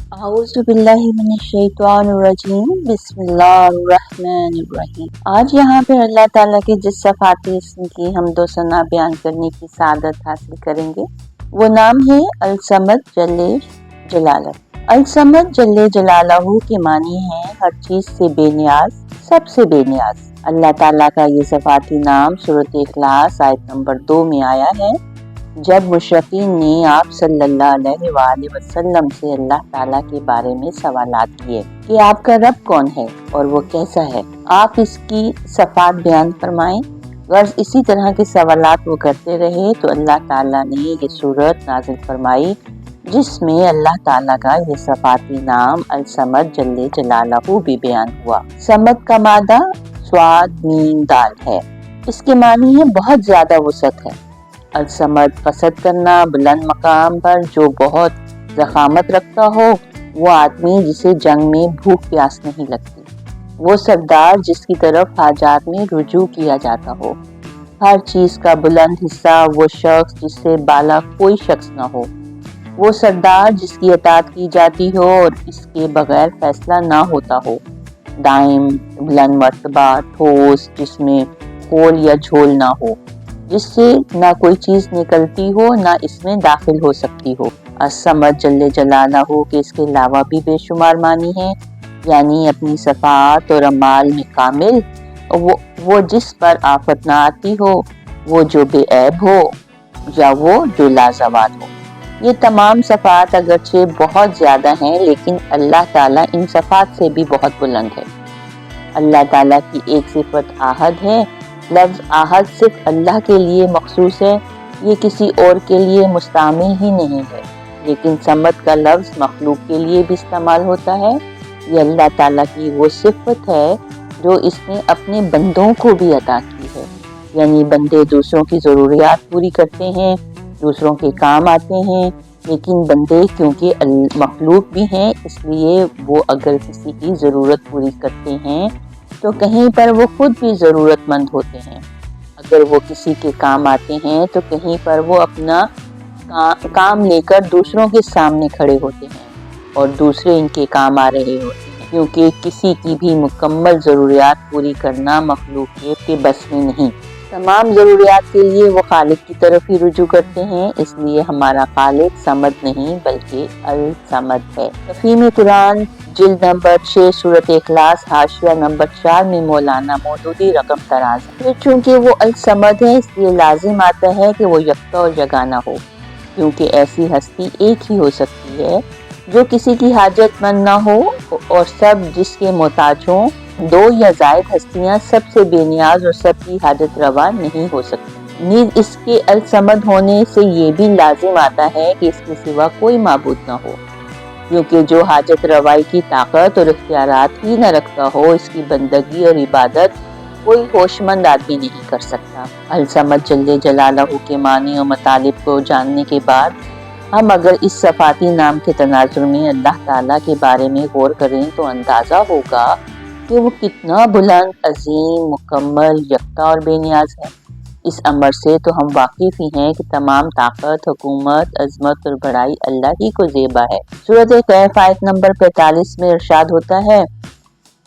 औज़ुबिल्लाहिमिनश्शैतानिर्रजीम बिस्मिल्लाहिर्रहमानिर्रहीम। आज यहाँ पे अल्लाह ताला के जिस सफ़ाती इस्म की हमदो सना बयान करने की सादत हासिल करेंगे वो नाम है अल-समद जल्ले जलालह। अल-समद जल्ले जलालहू के मानी है हर चीज से बेनियाज, सबसे बेनियाज। अल्लाह ताला का ये सफ़ाती नाम सूरत इखलास आयत नंबर 2 में आया है, जब मुशरिकीन ने आप सल्लल्लाहु अलैहि वसल्लम से अल्लाह ताला के बारे में सवालात किए कि आपका रब कौन है और वो कैसा है, आप इसकी सफ़ात बयान फरमाएं। गर्ज इसी तरह के सवालात वो करते रहे तो अल्लाह ताला ने ये सूरत नाज़िल फरमाई जिसमें अल्लाह ताला का ये सफ़ाती नाम अल-समद जल्ले जलालहू भी बयान हुआ। समद का मादा स्वाद मीम दाल है। इसके मानी है बहुत ज्यादा वुसअत है। अल-समद कसद करना, बुलंद मकाम पर जो बहुत ज़खामत रखता हो, वो आदमी जिसे जंग में भूख प्यास नहीं लगती, वो सरदार जिसकी तरफ हाजात में रुजू किया जाता हो, हर चीज का बुलंद हिस्सा वो शख्स जिससे बाला कोई शख्स न हो, वो सरदार जिसकी अतात की जाती हो और इसके बगैर फैसला ना होता हो, दाइम बुलंद मर्तबा ठोस जिसमें खोल या झोल ना हो, जिससे ना कोई चीज निकलती हो ना इसमें दाखिल हो सकती हो। अस-समद जल्ले जलालहू के इसके अलावा भी बेशुमार मानी है, यानी अपनी सफ़ात और अमाल में कामिल, वो जिस पर आफत ना आती हो, वो जो बेऐब हो या वो जो लाजवाब हो। ये तमाम सफ़ात अगरचे बहुत ज्यादा हैं, लेकिन अल्लाह ताला इन सफ़ात से भी बहुत बुलंद है। अल्लाह ताला की एक सिफत आहद है। लफ्ज़ आहद सिर्फ अल्लाह के लिए मखसूस है, ये किसी और के लिए मुस्तामिल ही नहीं है। लेकिन समद का लफ्ज़ मखलूक के लिए भी इस्तेमाल होता है। ये अल्लाह ताला की वो सिफत है जो इसने अपने बंदों को भी अता की है, यानी बंदे दूसरों की ज़रूरियात पूरी करते हैं, दूसरों के काम आते हैं, लेकिन बंदे क्योंकि मखलूक भी हैं, इसलिए वो अगर किसी की ज़रूरत पूरी करते हैं तो कहीं पर वो खुद भी ज़रूरतमंद होते हैं। अगर वो किसी के काम आते हैं तो कहीं पर वो अपना काम लेकर दूसरों के सामने खड़े होते हैं और दूसरे इनके काम आ रहे होते हैं, क्योंकि किसी की भी मुकम्मल ज़रूरियात पूरी करना मखलूक के बस में नहीं। तमाम ज़रूरियात के लिए वो खालिक की तरफ ही रुजू करते हैं, इसलिए हमारा खालिक समद नहीं बल्कि अल-समद है। तफ़हीम कुरान जिल्द नंबर 6 सूरत इखलास हाशिया नंबर 4 में मौलाना मौदूदी रकम तराज है। फिर चूँकि वो अल-समद है इसलिए लाजिम आता है कि वो यकता और यगाना हो, क्योंकि ऐसी हस्ती एक ही हो सकती है जो किसी की हाजतमंद ना हो और सब जिसके मोहताज हों। दो या जायद हस्तियां सबसे बेनियाज और सबकी हाजत रवा नहीं हो सकती। नीज इसके अल-समद होने से ये भी लाजिम आता है कि इसके सिवा कोई माबूद ना हो, क्योंकि जो हाजत रवाई की ताकत और इख्तियारात ही न रखता हो, इसकी बंदगी और इबादत कोई होशमंद आदमी नहीं कर सकता। अल-समद जल्ले जलालहू के मानी और मतालिब को जानने के बाद हम अगर इस सफ़ाती नाम के तनाजुर में अल्लाह ताला के बारे में गौर करें तो अंदाज़ा होगा कि वो कितना बुलंद, अजीम, मुकम्मल, यकता और बेनियाज है। इस अमर से तो हम वाकिफ ही हैं कि तमाम ताकत, हुकूमत, अजमत और बड़ाई अल्लाह ही को ज़ेबा है। सूरत कहफ आयत नंबर 45 में इरशाद होता है,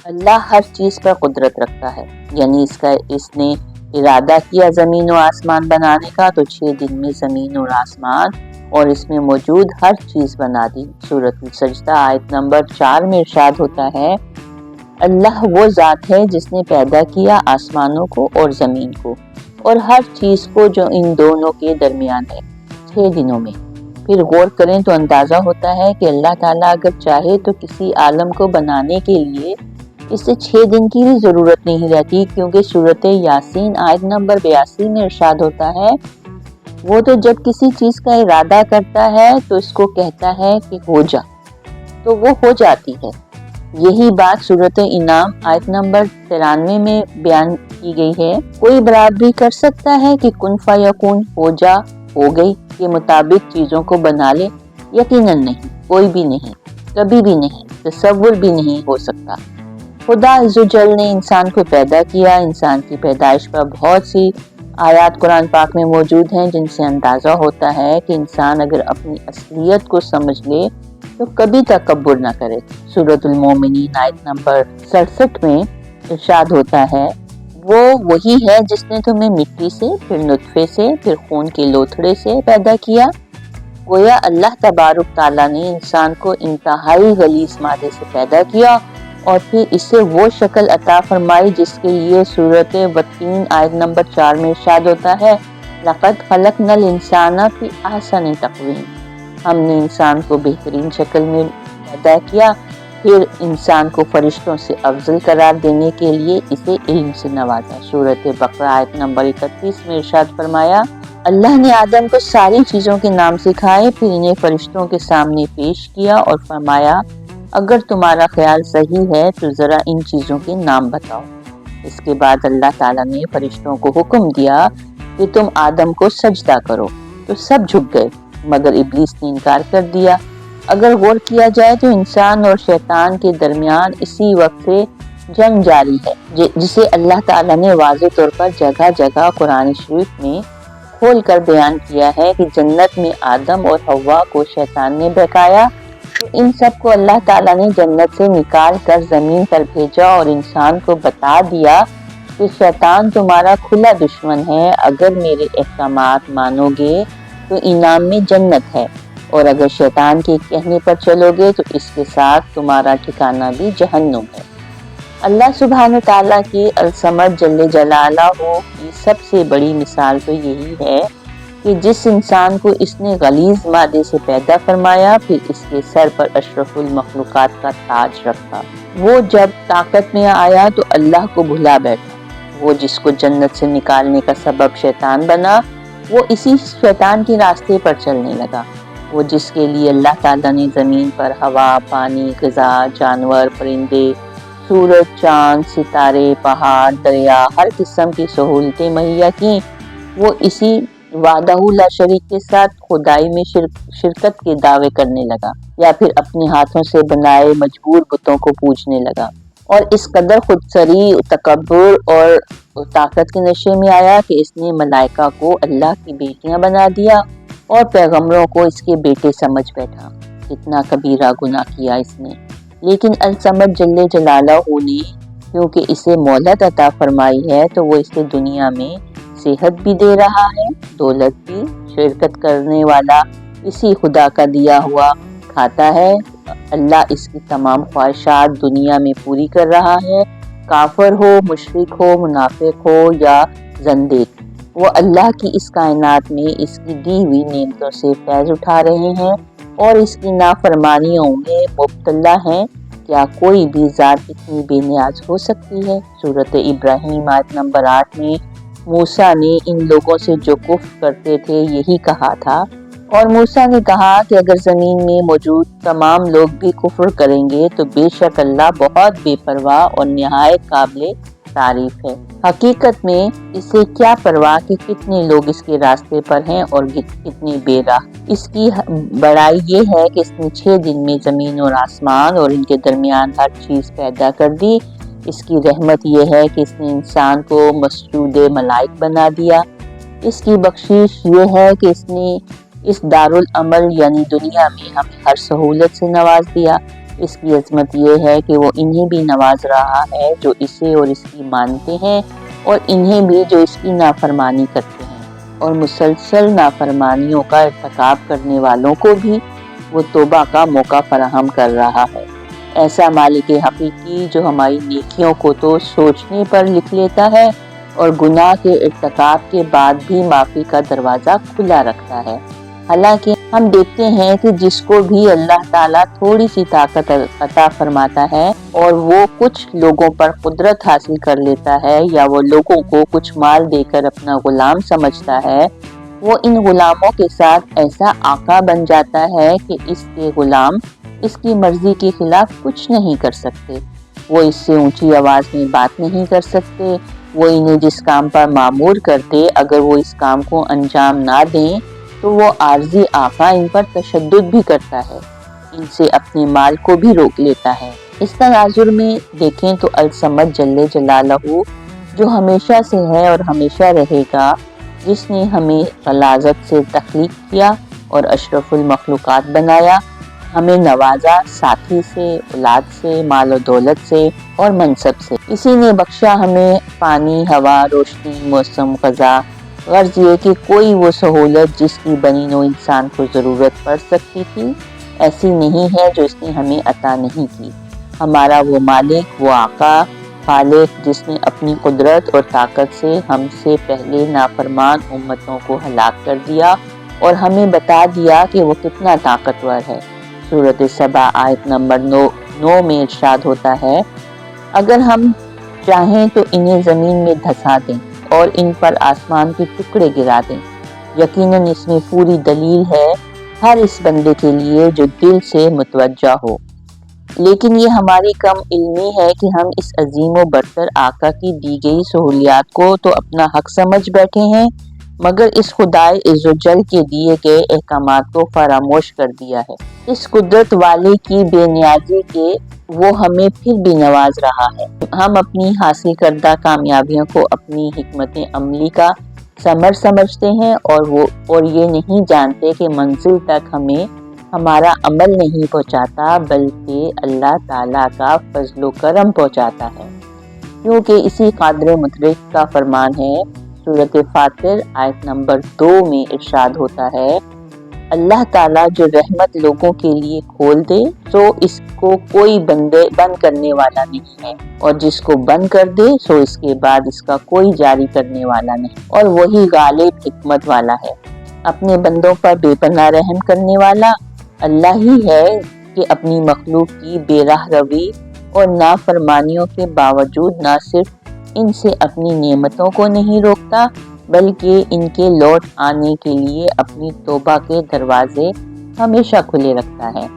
अल्लाह हर चीज़ पर कुदरत रखता है, यानी इसने इरादा किया ज़मीन और आसमान बनाने का तो 6 दिन में ज़मीन और आसमान और इसमें मौजूद हर चीज़ बना दी। सूरत सजदा आयत नंबर 4 में इरशाद होता है, अल्लाह वो ज़ात है जिसने पैदा किया आसमानों को और ज़मीन को और हर चीज़ को जो इन दोनों के दरमियान है 6 दिनों में। फिर गौर करें तो अंदाज़ा होता है कि अल्लाह ताला अगर चाहे तो किसी आलम को बनाने के लिए इसे 6 दिन की भी ज़रूरत नहीं रहती, क्योंकि सूरत यासीन आयत नंबर 82 में इरशाद होता है, वो तो जब किसी चीज़ का इरादा करता है तो इसको कहता है कि हो जा, तो वो हो जाती है। यही बात सूरत इनाम आयत नंबर 93 में बयान की गई है। कोई बराबरी कर सकता है कि कुन फयकून हो जा हो गई के मुताबिक चीज़ों को बना ले? यकीनन नहीं, कोई भी नहीं, कभी भी नहीं, तसव्वुर भी नहीं हो सकता। खुदा अज़्ज़वजल ने इंसान को पैदा किया। इंसान की पैदाइश पर बहुत सी आयात कुरान पाक में मौजूद हैं जिनसे अंदाज़ा होता है कि इंसान अगर अपनी असलियत को समझ ले तो तो कभी तकब्बुर न करे। सूरतुल मोमिनीन आयत नंबर 67 में इरशाद होता है, वो वही है जिसने तुम्हें मिट्टी से, फिर नुत्फे से, फिर खून के लोथड़े से पैदा किया। गोया अल्लाह तबारुक ताला ने इंसान को इंतहाई गलीज मादे से पैदा किया और फिर इसे वो शक्ल अता फरमाई जिसके लिए सूरत वत्तीन आयत नंबर 4 में इरशाद होता है, लक़द खलक़नल इंसाना फी अहसनि तक़वीम। हमने इंसान को बेहतरीन शक्ल में पैदा किया, फिर इंसान को फरिश्तों से अफजल करार देने के लिए इसे इल्म से नवाजा। सूरत बकरा आयत नंबर 31 में इरशाद फरमाया, अल्लाह ने आदम को सारी चीज़ों के नाम सिखाए, फिर इन्हें फरिश्तों के सामने पेश किया और फरमाया, अगर तुम्हारा ख्याल सही है तो ज़रा इन चीज़ों के नाम बताओ। इसके बाद अल्लाह ताला ने फरिश्तों को हुक्म दिया कि तुम आदम को सजदा करो, तो सब झुक गए मगर इब्लीस ने इनकार कर दिया। अगर गौर किया जाए तो इंसान और शैतान के दरमियान इसी वक्त से जंग जारी है, जिसे अल्लाह ताला ने वाज़े तौर पर जगह जगह कुरान शरीफ में खोल कर बयान किया है कि जन्नत में आदम और हव्वा को शैतान ने बहकाया, तो इन सब को अल्लाह ताला ने जन्नत से निकाल कर ज़मीन पर भेजा और इंसान को बता दिया कि शैतान तुम्हारा खुला दुश्मन है, अगर मेरे अहकामात मानोगे तो इनाम में जन्नत है और अगर शैतान के कहने पर चलोगे तो इसके साथ तुम्हारा ठिकाना भी जहन्नुम है। अल्लाह सुब्हान ताला की अल-समद जल्ले जलालहू की सबसे बड़ी मिसाल तो यही है कि जिस इंसान को इसने गलीज मादे से पैदा फरमाया, फिर इसके सर पर अशरफुल मखलूकात का ताज रखा। वो जब ताकत में आया तो अल्लाह को भुला बैठा। वो जिसको जन्नत से निकालने का सबब शैतान बना, वो इसी शैतान के रास्ते पर चलने लगा। वो जिसके लिए अल्लाह ताला ने ज़मीन पर हवा, पानी, ग़िज़ा, जानवर, परिंदे, सूरज, चाँद, सितारे, पहाड़, दरिया, हर किस्म की सहूलतें मुहैया की, वो इसी वादहू ला शरीक के साथ खुदाई में शिरकत के दावे करने लगा या फिर अपने हाथों से बनाए मजबूर बुतों को पूजने लगा और इस कदर खुदसरी, तकब्बुर और ताकत के नशे में आया कि इसने मलाइका को अल्लाह की बेटियां बना दिया और पैगम्बरों को इसके बेटे समझ बैठा। इतना कबीरा गुनाह किया इसने, लेकिन अल-समद जल्ले जलालहू ने क्योंकि इसे मोहलत अता फरमाई है तो वो इसे दुनिया में सेहत भी दे रहा है, दौलत भी। शिरकत करने वाला इसी खुदा का दिया हुआ खाता है। अल्लाह इसकी तमाम ख्वाहिशात दुनिया में पूरी कर रहा है। काफिर हो, मुशरिक हो, मुनाफिक हो या ज़ंदीक, वो अल्लाह की इस कायनात में इसकी दी हुई नेमतों से फैज़ उठा रहे हैं और इसकी नाफरमानियों में मुब्तला हैं। क्या कोई भी ज़ात इतनी बेनियाज हो सकती है? सूरत इब्राहीम आयत नंबर 8 में मूसा ने इन लोगों से जो कुफ्र करते थे यही कहा था और मूसा ने कहा कि अगर ज़मीन में मौजूद तमाम लोग भी कुफ्र करेंगे तो बेशक अल्लाह बहुत बेपरवाह और निहायत काबिल तारीफ है। हकीकत में इसे क्या परवाह कि कितने लोग इसके रास्ते पर हैं और कितने बेराह। इसकी बड़ाई ये है कि इसने 6 दिन में ज़मीन और आसमान और इनके दरमियान हर चीज़ पैदा कर दी। इसकी रहमत यह है कि इसने इंसान को मसजूद मलाइक बना दिया। इसकी बख्शिश ये है कि इसने इस दारुल अमल यानी दुनिया में हमें हर सहूलत से नवाज दिया। इसकी अजमत यह है कि वो इन्हें भी नवाज रहा है जो इसे और इसकी मानते हैं और इन्हें भी जो इसकी नाफरमानी करते हैं और मुसलसल नाफरमानियों का इर्तिकाब करने वालों को भी वो तौबा का मौका फराहम कर रहा है। ऐसा मालिक हकीकी जो हमारी नेकियों को तो सोचने पर लिख लेता है और गुनाह के इर्तिकाब के बाद भी माफ़ी का दरवाज़ा खुला रखता है। हालांकि हम देखते हैं कि जिसको भी अल्लाह ताला थोड़ी सी ताकत अता फरमाता है और वो कुछ लोगों पर कुदरत हासिल कर लेता है या वो लोगों को कुछ माल देकर अपना गुलाम समझता है, वो इन गुलामों के साथ ऐसा आका बन जाता है कि इसके गुलाम इसकी मर्जी के खिलाफ कुछ नहीं कर सकते। वो इससे ऊंची आवाज़ में बात नहीं कर सकते। वो इन्हें जिस काम पर मामूर करते, अगर वो इस काम को अंजाम ना दें तो वो आर्जी आका इन पर तशद्दुद भी करता है, इनसे अपने माल को भी रोक लेता है। इस तनाजुर में देखें तो अल-समद जल्ले जलालहू जो हमेशा से है और हमेशा रहेगा, जिसने हमें गलाज़त से तख्लीक किया और अशरफुल मखलूकात बनाया, हमें नवाजा साथी से, औलाद से, माल और दौलत से और मनसब से। इसी ने बख्शा हमें पानी, हवा, रोशनी, मौसम, ग़ज़ा। गर्ज ये कि कोई वो सहूलत जिसकी बनी नौ इंसान को ज़रूरत पड़ सकती थी ऐसी नहीं है जो इसने हमें अता नहीं की। हमारा वो मालिक, वो आका, खालिक जिसने अपनी कुदरत और ताकत से हमसे पहले नाफरमान उम्मतों को हलाक कर दिया और हमें बता दिया कि वो कितना ताकतवर है। सूरत सबा आयत नंबर 9 में इरशाद होता है, अगर हम चाहें तो इन्हें ज़मीन में धंसा दें और इन पर आसमान के टुकड़े गिरा दें। यकीनन इसमें पूरी दलील है हर इस बंदे के लिए जो दिल से मुतवज्जा हो। लेकिन ये हमारी कम इल्मी है कि हम इस अजीम व बरतर आका की दी गई सहूलियात को तो अपना हक समझ बैठे हैं, मगर इस खुदाए इज़्ज़ोजल के दिए गए अहकामात को फरामोश कर दिया है। इस कुदरत वाले की बेनियाजी के वो हमें फिर भी नवाज रहा है। हम अपनी हासिल करदा कामयाबियों को अपनी हिकमत अमली का समर समझते हैं और ये नहीं जानते कि मंजिल तक हमें हमारा अमल नहीं पहुंचाता बल्कि अल्लाह ताला का फजलो करम पहुंचाता है, क्योंकि इसी कादिर मुतरिक का फरमान है। सूरत फातिर आयत नंबर 2 में इरशाद होता है, अल्लाह ताला जो रहमत लोगों के लिए खोल दे तो इसको कोई बंद करने वाला नहीं है, और जिसको बंद कर दे सो इसके बाद इसका कोई जारी करने वाला नहीं, और वही गालिब हिकमत वाला है। अपने बंदों पर बेपनाह रहम करने वाला अल्लाह ही है कि अपनी मखलूक की बेराह रवी और नाफरमानियों के बावजूद न सिर्फ इनसे अपनी नेमतों को नहीं रोकता बल्कि इनके लौट आने के लिए अपनी तौबा के दरवाजे हमेशा खुले रखता है।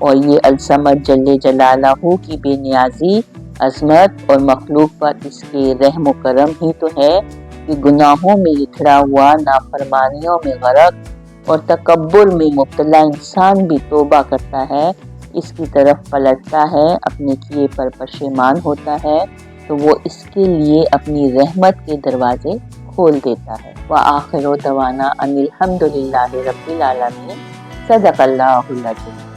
और ये अल-समद जल्ले जलालहू की बेनियाजी, अज़मत और मखलूक पर इसके रहम करम ही तो है कि गुनाहों में लिथड़ा हुआ, नाफरमानियों में गरक और तकब्बुर में मुब्तला इंसान भी तौबा करता है, इसकी तरफ पलटता है, अपने किए पर पशेमान होता है, तो वो इसके लिए अपनी रहमत के दरवाजे खोल देता है। व आखिर दवाना अनिल हम्दुलिल्लाहि रब्बिल आलमीन। सदक़ल्लाहुल अज़ीम।